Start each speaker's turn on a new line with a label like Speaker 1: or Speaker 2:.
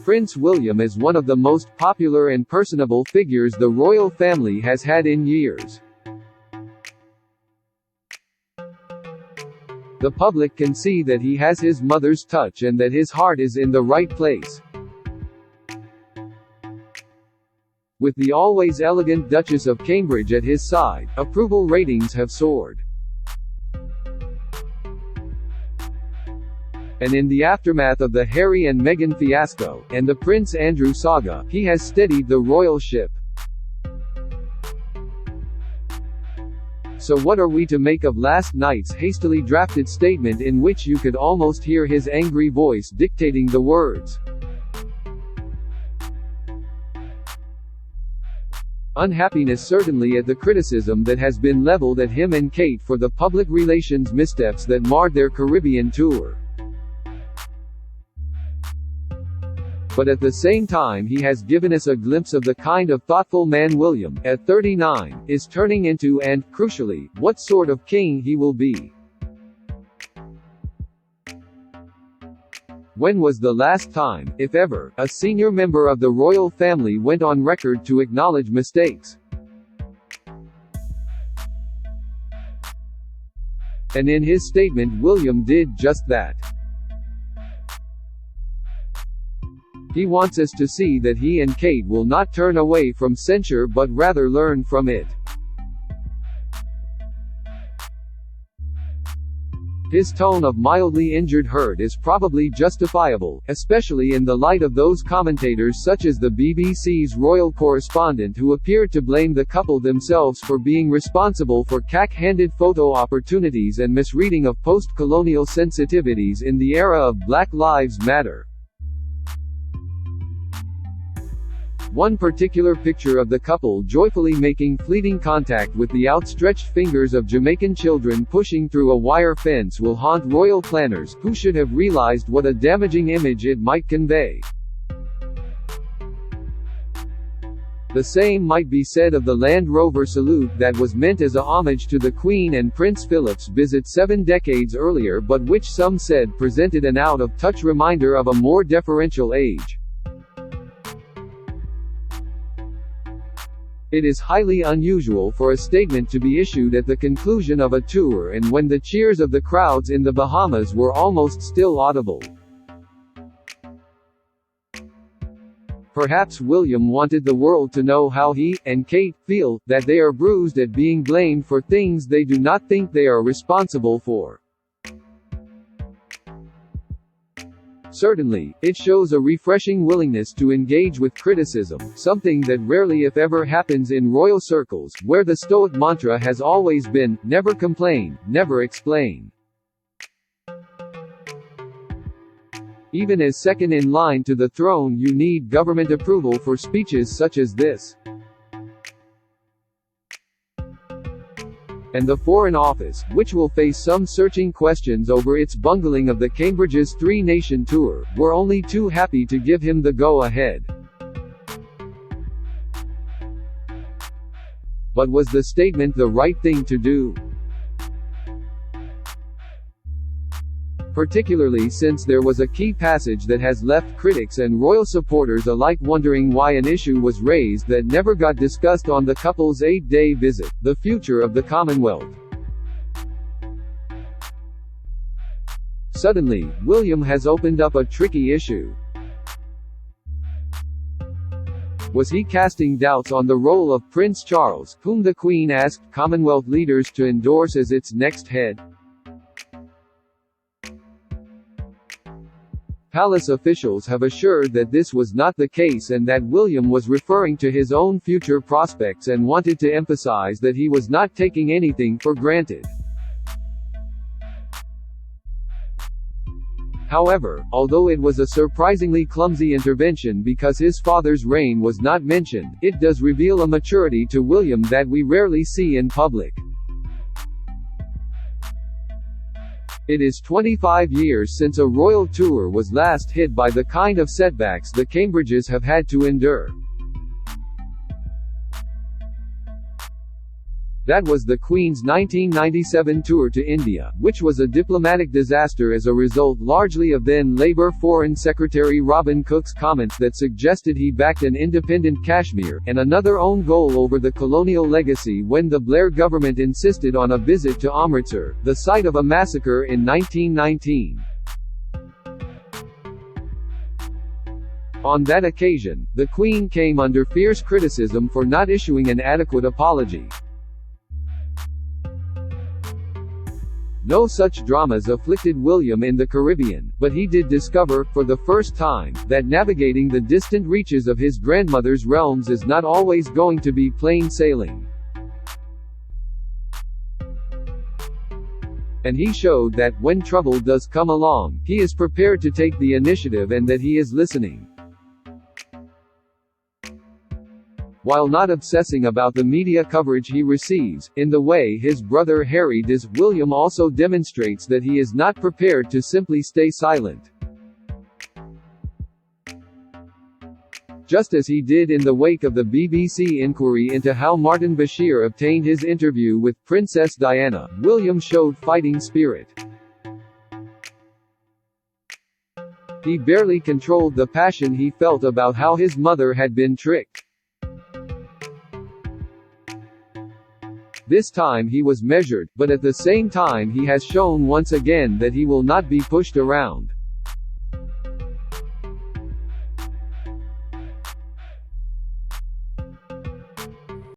Speaker 1: Prince William is one of the most popular and personable figures the royal family has had in years. The public can see that he has his mother's touch and that his heart is in the right place. With the always elegant Duchess of Cambridge at his side, approval ratings have soared. And in the aftermath of the Harry and Meghan fiasco, and the Prince Andrew saga, he has steadied the royal ship. So what are we to make of last night's hastily drafted statement in which you could almost hear his angry voice dictating the words? Unhappiness certainly at the criticism that has been leveled at him and Kate for the public relations missteps that marred their Caribbean tour. But at the same time he has given us a glimpse of the kind of thoughtful man William, at 39, is turning into and, crucially, what sort of king he will be. When was the last time, if ever, a senior member of the royal family went on record to acknowledge mistakes? And in his statement William did just that. He wants us to see that he and Kate will not turn away from censure but rather learn from it. His tone of mildly injured hurt is probably justifiable, especially in the light of those commentators such as the BBC's royal correspondent who appeared to blame the couple themselves for being responsible for cack-handed photo opportunities and misreading of post-colonial sensitivities in the era of Black Lives Matter. One particular picture of the couple joyfully making fleeting contact with the outstretched fingers of Jamaican children pushing through a wire fence will haunt royal planners, who should have realized what a damaging image it might convey. The same might be said of the Land Rover salute that was meant as a homage to the Queen and Prince Philip's visit 7 decades earlier but which some said presented an out-of-touch reminder of a more deferential age. It is highly unusual for a statement to be issued at the conclusion of a tour and when the cheers of the crowds in the Bahamas were almost still audible. Perhaps William wanted the world to know how he, and Kate, feel, that they are bruised at being blamed for things they do not think they are responsible for. Certainly, it shows a refreshing willingness to engage with criticism, something that rarely if ever happens in royal circles, where the Stoic mantra has always been, never complain, never explain. Even as second in line to the throne you need government approval for speeches such as this. And the Foreign Office, which will face some searching questions over its bungling of the Cambridge's three-nation tour, were only too happy to give him the go-ahead. But was the statement the right thing to do? Particularly since there was a key passage that has left critics and royal supporters alike wondering why an issue was raised that never got discussed on the couple's 8-day visit: the future of the Commonwealth. Suddenly, William has opened up a tricky issue. Was he casting doubts on the role of Prince Charles, whom the Queen asked Commonwealth leaders to endorse as its next head? Palace officials have assured that this was not the case and that William was referring to his own future prospects and wanted to emphasize that he was not taking anything for granted. However, although it was a surprisingly clumsy intervention because his father's reign was not mentioned, it does reveal a maturity to William that we rarely see in public. It is 25 years since a royal tour was last hit by the kind of setbacks the Cambridges have had to endure. That was the Queen's 1997 tour to India, which was a diplomatic disaster as a result largely of then Labour Foreign Secretary Robin Cook's comments that suggested he backed an independent Kashmir, and another own goal over the colonial legacy when the Blair government insisted on a visit to Amritsar, the site of a massacre in 1919. On that occasion, the Queen came under fierce criticism for not issuing an adequate apology. No such dramas afflicted William in the Caribbean, but he did discover, for the first time, that navigating the distant reaches of his grandmother's realms is not always going to be plain sailing. And he showed that, when trouble does come along, he is prepared to take the initiative and that he is listening. While not obsessing about the media coverage he receives, in the way his brother Harry does, William also demonstrates that he is not prepared to simply stay silent. Just as he did in the wake of the BBC inquiry into how Martin Bashir obtained his interview with Princess Diana, William showed fighting spirit. He barely controlled the passion he felt about how his mother had been tricked. This time he was measured, but at the same time he has shown once again that he will not be pushed around.